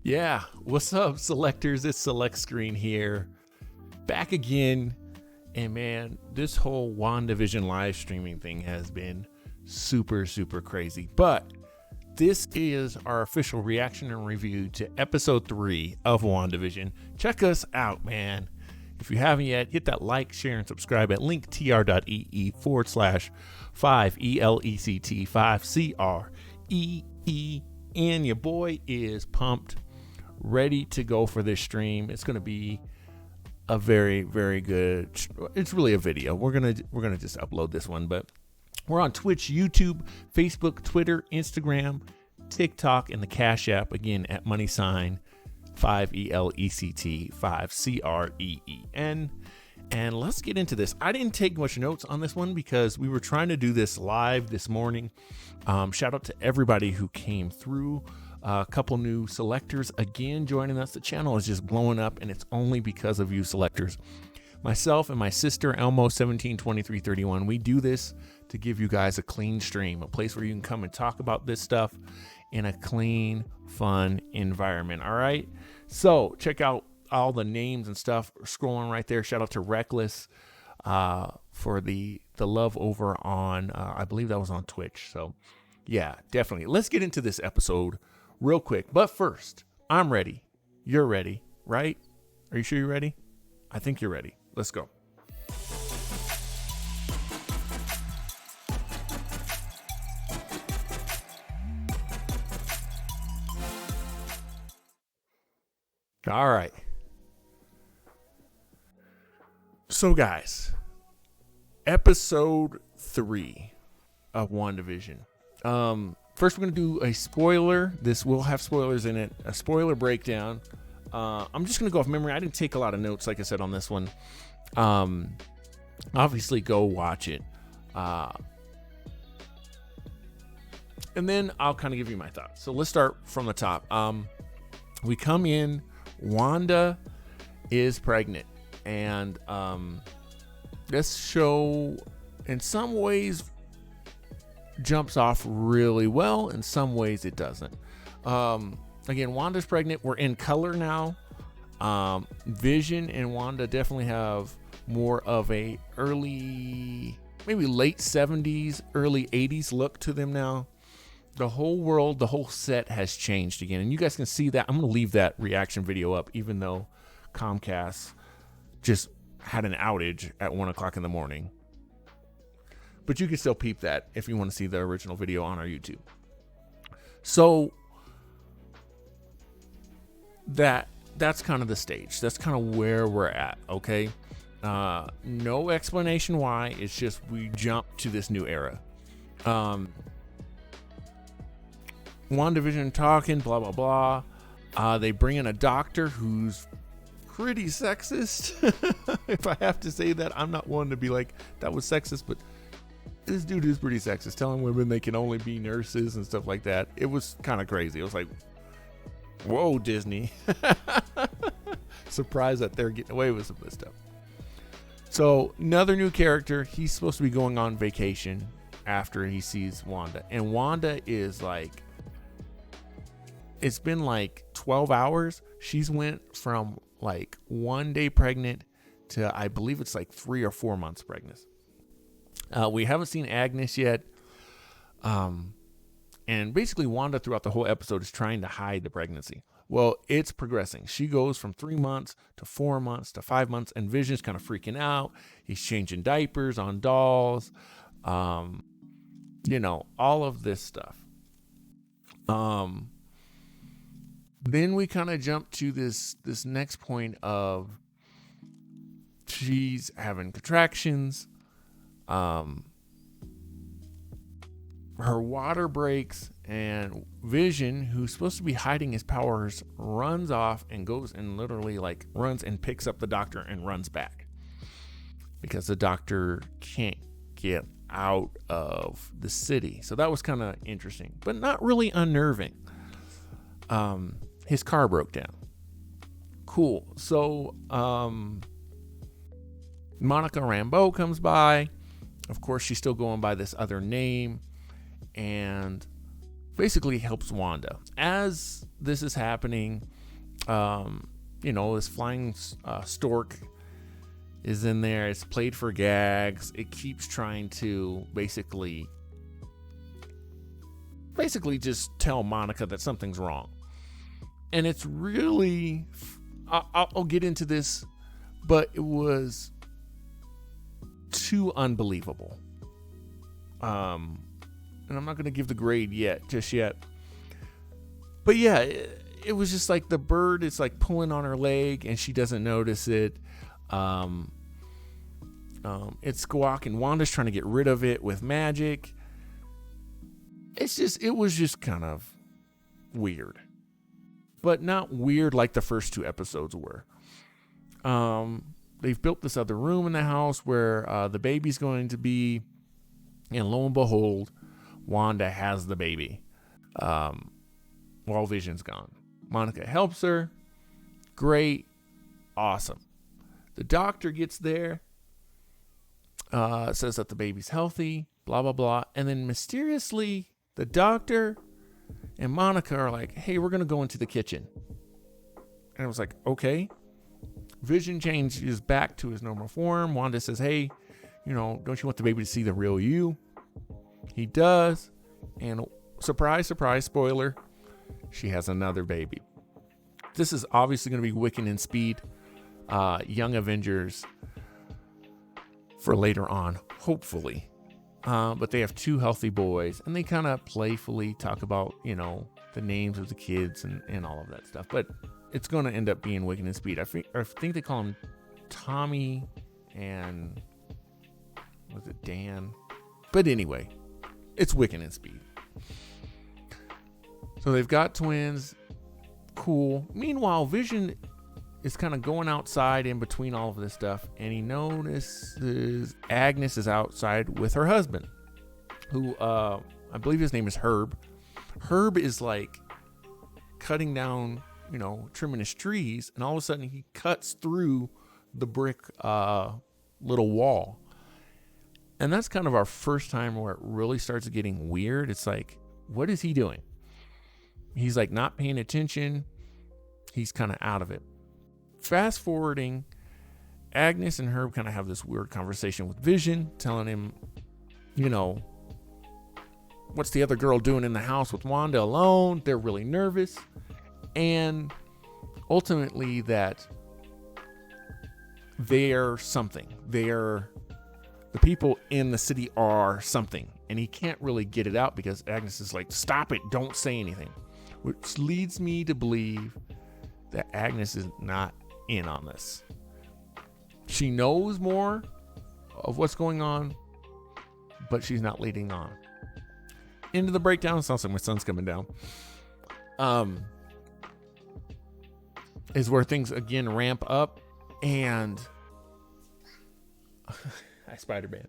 Yeah, what's up, selectors? It's Select Screen here, back again. And man, this whole WandaVision live streaming thing has been super crazy. But this is our official reaction and review to episode 3 of WandaVision. Check us out, man. If you haven't yet, hit that like, share, and subscribe at linktr.ee/5ELECT 5CREE. And your boy is pumped, ready to go for this stream. It's going to be a very good, it's really a video. We're going to just upload this one, but we're on Twitch, YouTube, Facebook, Twitter, Instagram, TikTok, and the Cash App, again at $5ELECT 5CREEN. And let's get into this. I didn't take much notes on this one because we were trying to do this live this morning. Shout out to everybody who came through. A couple new selectors again joining us. The channel is just blowing up, and it's only because of you selectors. Myself and my sister Elmo 172331, we do this to give you guys a clean stream, a place where you can come and talk about this stuff in a clean, fun environment. All right, so check out all the names and stuff scrolling right there. Shout out to Reckless for the love over on I believe that was on Twitch. So yeah, definitely let's get into this episode real quick. But first, I'm ready, you're ready, right? Are you sure you're ready? I think you're ready. Let's go. All right. So guys, episode 3 of WandaVision. First we're going to do a spoiler. This will have spoilers in it. A spoiler breakdown. I'm just going to go off memory. I didn't take a lot of notes, like I said, on this one. Obviously, go watch it. And then I'll kind of give you my thoughts. So let's start from the top. We come in. Wanda is pregnant. And this show, in some ways, jumps off really well. In some ways, it doesn't. Again, Wanda's pregnant. We're in color now. Vision and Wanda definitely have more of a early, maybe late 70s, early 80s look to them now. The whole world, the whole set has changed again. And you guys can see that. I'm going to leave that reaction video up, even though Comcast just had an outage at 1 o'clock in the morning. But you can still peep that if you want to see the original video on our YouTube. So that's kind of the stage. That's kind of where we're at, okay? No explanation why. It's just we jump to this new era. WandaVision talking, blah, blah, blah. They bring in a doctor who's pretty sexist. If I have to say that, I'm not one to be like, that was sexist, but this dude is pretty sexist, telling women they can only be nurses and stuff like that. It was kind of crazy. It was like, whoa, Disney. Surprised that they're getting away with some of this stuff. So another new character. He's supposed to be going on vacation after he sees Wanda. And Wanda is like, it's been like 12 hours. She's went from like 1 day pregnant to, I believe it's like 3 or 4 months pregnant. We haven't seen Agnes yet. And basically Wanda throughout the whole episode is trying to hide the pregnancy. Well, it's progressing. She goes from 3 months to 4 months to 5 months, and Vision's kind of freaking out. He's changing diapers on dolls. All of this stuff. Then we kind of jump to this next point of she's having contractions. Her water breaks, and Vision, who's supposed to be hiding his powers, runs off and goes and literally like runs and picks up the doctor and runs back because the doctor can't get out of the city. So that was kind of interesting, but not really unnerving. His car broke down. Cool. So Monica Rambeau comes by. Of course, she's still going by this other name. And basically helps Wanda. As this is happening, this flying stork is in there. It's played for gags. It keeps trying to basically just tell Monica that something's wrong. And it's really, I'll get into this, but it was too unbelievable. And I'm not going to give the grade just yet. But yeah, it was just like the bird is like pulling on her leg and she doesn't notice it. It's squawking. Wanda's trying to get rid of it with magic. It was just kind of weird, but not weird like the first 2 episodes were. They've built this other room in the house where the baby's going to be, and lo and behold, Wanda has the baby while Vision's gone. Monica helps her. Great. Awesome. The doctor gets there, says that the baby's healthy, blah, blah, blah. And then mysteriously, the doctor and Monica are like, hey, we're going to go into the kitchen. And I was like, okay. Vision changes back to his normal form. Wanda says, hey, don't you want the baby to see the real you? He does. And surprise, surprise, spoiler, she has another baby. This is obviously going to be Wiccan and Speed, Young Avengers for later on, hopefully. But they have 2 healthy boys, and they kind of playfully talk about, the names of the kids and all of that stuff. But it's going to end up being Wiccan and Speed. I think they call him Tommy and was it Dan? But anyway, it's Wiccan and Speed. So they've got twins. Cool. Meanwhile, Vision is kind of going outside in between all of this stuff, and he notices Agnes is outside with her husband, who I believe his name is Herb. Herb is like cutting down, trimming his trees, and all of a sudden he cuts through the brick little wall. And that's kind of our first time where it really starts getting weird. It's like, what is he doing? He's like not paying attention. He's kind of out of it. Fast forwarding, Agnes and Herb kind of have this weird conversation with Vision, telling him, what's the other girl doing in the house with Wanda alone? They're really nervous. And ultimately that they're something. The people in the city are something. And he can't really get it out because Agnes is like, stop it, don't say anything. Which leads me to believe that Agnes is not in on this. She knows more of what's going on, but she's not leading on. Into the breakdown. Sounds like my son's coming down. Is where things again ramp up, and hi, Spider-Man.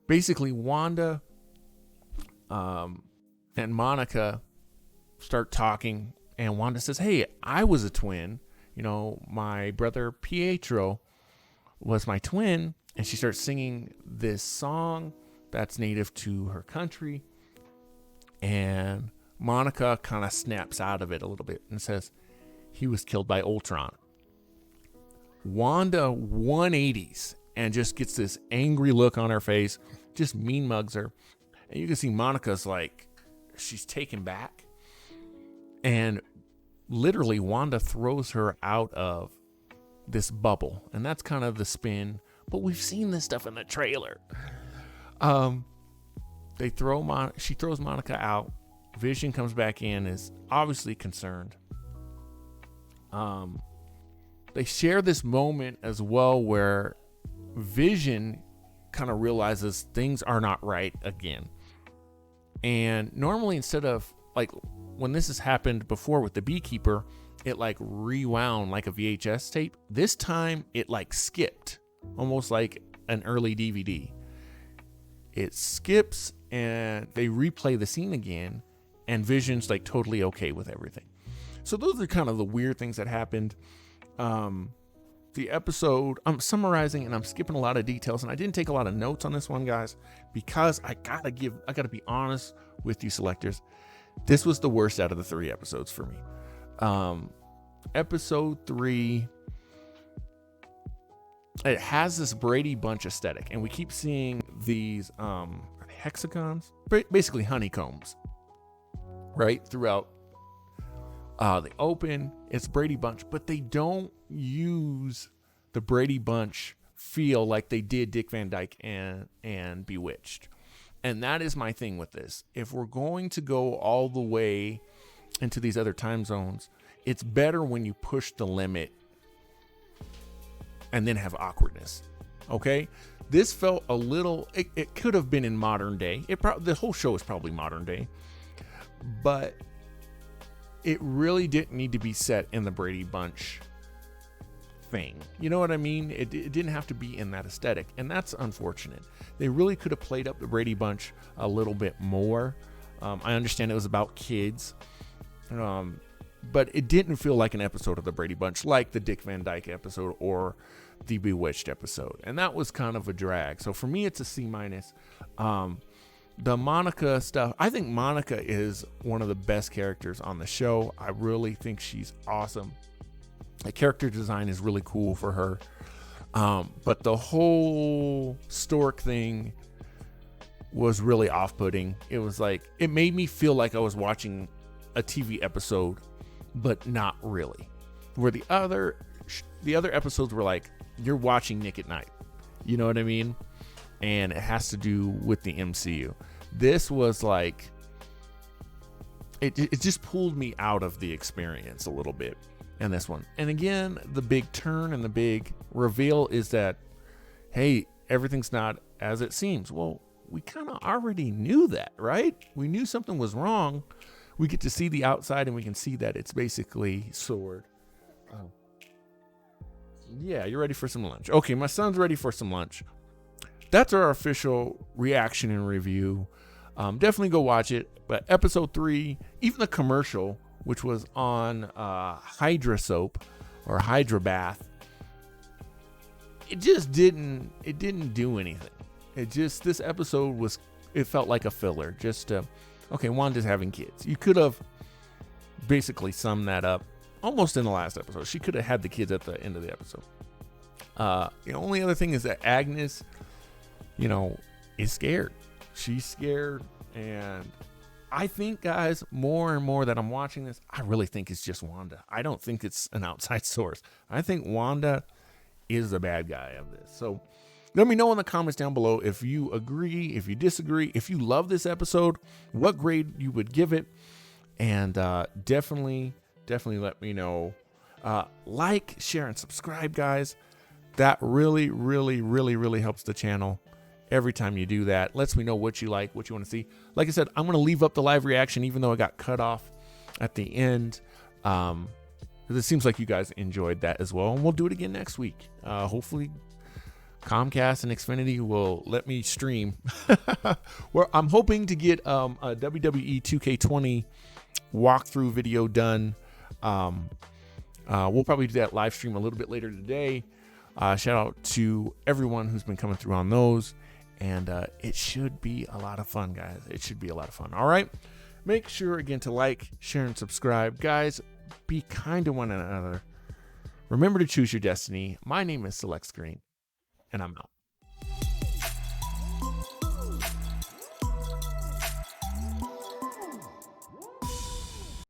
Basically, Wanda and Monica start talking, and Wanda says, hey, I was a twin. My brother Pietro was my twin. And she starts singing this song that's native to her country. And Monica kind of snaps out of it a little bit and says, he was killed by Ultron. Wanda 180s and just gets this angry look on her face, just mean mugs her. And you can see Monica's like, she's taken back. And literally Wanda throws her out of this bubble. And that's kind of the spin. But we've seen this stuff in the trailer. She throws Monica out. Vision comes back in, is obviously concerned. They share this moment as well where Vision kind of realizes things are not right again. And normally, instead of like when this has happened before with the beekeeper, it like rewound like a VHS tape. This time it like skipped, almost like an early DVD. It skips and they replay the scene again, and Vision's like totally okay with everything. So those are kind of the weird things that happened. the episode, I'm summarizing and I'm skipping a lot of details, and I didn't take a lot of notes on this one, guys, because I gotta be honest with you selectors. This was the worst out of the 3 episodes for me. Episode 3, it has this Brady Bunch aesthetic, and we keep seeing these hexagons, basically honeycombs, right, throughout the open. It's Brady Bunch, but they don't use the Brady Bunch feel like they did Dick Van Dyke and Bewitched. And that is my thing with this. If we're going to go all the way into these other time zones, it's better when you push the limit and then have awkwardness. Okay? This felt a little, it could have been in modern day. The whole show is probably modern day, but it really didn't need to be set in the Brady Bunch thing. You know what I mean? It didn't have to be in that aesthetic, and that's unfortunate. They really could have played up the Brady Bunch a little bit more. I understand it was about kids, but it didn't feel like an episode of the Brady Bunch, like the Dick Van Dyke episode or the Bewitched episode, and that was kind of a drag. So for me, it's a C-. The Monica stuff, I think Monica is one of the best characters on the show. I really think she's awesome. The character design is really cool for her. But the whole stork thing was really off-putting. It was like, it made me feel like I was watching a TV episode, but not really. Where the other episodes were like, you're watching Nick at Night. You know what I mean? And it has to do with the MCU. This was like, it just pulled me out of the experience a little bit in this one. And again, the big turn and the big reveal is that, hey, everything's not as it seems. Well, we kind of already knew that, right? We knew something was wrong. We get to see the outside, and we can see that it's basically Sword. Oh. Yeah, you're ready for some lunch. Okay, my son's ready for some lunch. That's our official reaction and review. Definitely go watch it. But episode 3, even the commercial, which was on Hydra soap or Hydra bath, it didn't do anything. This episode it felt like a filler. Just okay, Wanda's having kids. You could have basically summed that up almost in the last episode. She could have had the kids at the end of the episode. The only other thing is that Agnes, is scared. She's scared, and I think, guys, more and more that I'm watching this, I really think it's just Wanda. I don't think it's an outside source. I think Wanda is the bad guy of this. So let me know in the comments down below if you agree, if you disagree, if you love this episode, what grade you would give it, and definitely let me know. Like, share, and subscribe, guys. That really, really, really, really helps the channel. Every time you do that, lets me know what you like, what you want to see. Like I said, I'm going to leave up the live reaction, even though I got cut off at the end. Because it seems like you guys enjoyed that as well. And we'll do it again next week. Hopefully, Comcast and Xfinity will let me stream. I'm hoping to get a WWE 2K20 walkthrough video done. We'll probably do that live stream a little bit later today. Shout out to everyone who's been coming through on those. And it should be a lot of fun, guys. It should be a lot of fun. All right. Make sure, again, to like, share, and subscribe. Guys, be kind to one another. Remember to choose your destiny. My name is Select Screen, and I'm out.